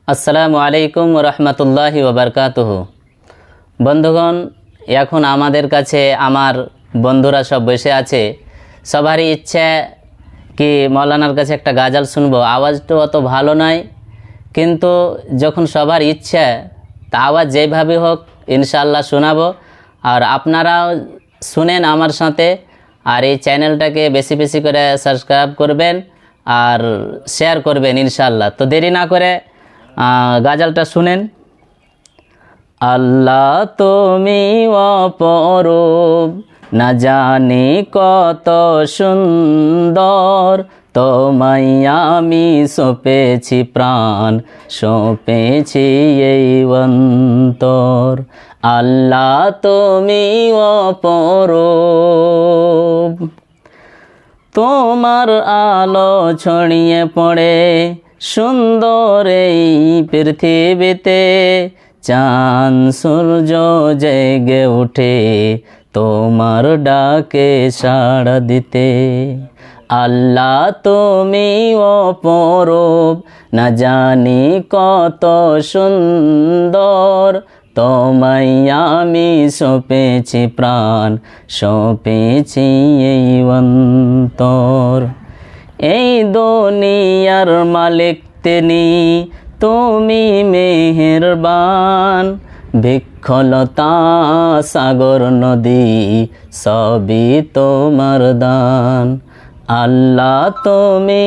আসসালামু আলাইকুম রহমতুল্লাহি ওবরকাতুহু। বন্ধুগণ, এখন আমাদের কাছে আমার বন্ধুরা সব বসে আছে। সবারই ইচ্ছে কি মৌলানার কাছে একটা গাজাল শুনবো। আওয়াজটা অত ভালো নয়, কিন্তু যখন সবার ইচ্ছে, তা আওয়াজ যেভাবে হোক ইনশাআল্লাহ শোনাবো। আর আপনারাও শুনেন আমার সাথে, আর এই চ্যানেলটাকে বেশি বেশি করে সাবস্ক্রাইব করবেন আর শেয়ার করবেন ইনশাআল্লাহ। তো দেরি না করে গাজালটা শুনেন। আল্লাহ তুমি অপরূপ, না জানি কত সুন্দর, তোমায় আমি সঁপেছি প্রাণ, সঁপেছি এই অন্তর। আল্লাহ তুমি অপরূপ, তোমার আলো ছড়িয়ে পড়ে সুন্দর এই পৃথিবীতে, চাঁদ সূর্য জেগে উঠে তোমার ডাকে সাড়া দিতে। আল্লাহ তুমি অপরূপ, না জানি কত সুন্দর, তোমায় আমি সঁপেছি প্রাণ, সঁপেছি এই অন্তর। এই দুনিয়ার মালিক তিনি, তুমি মেহেরবান, বৃক্ষলতা সাগর নদী সবই তোমার দান। আল্লাহ তুমি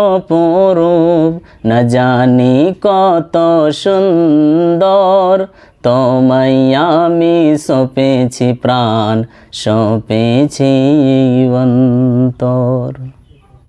অপরূপ, না জানি কত সুন্দর, তোমায় আমি সঁপেছি প্রাণ, সঁপেছি অন্তর।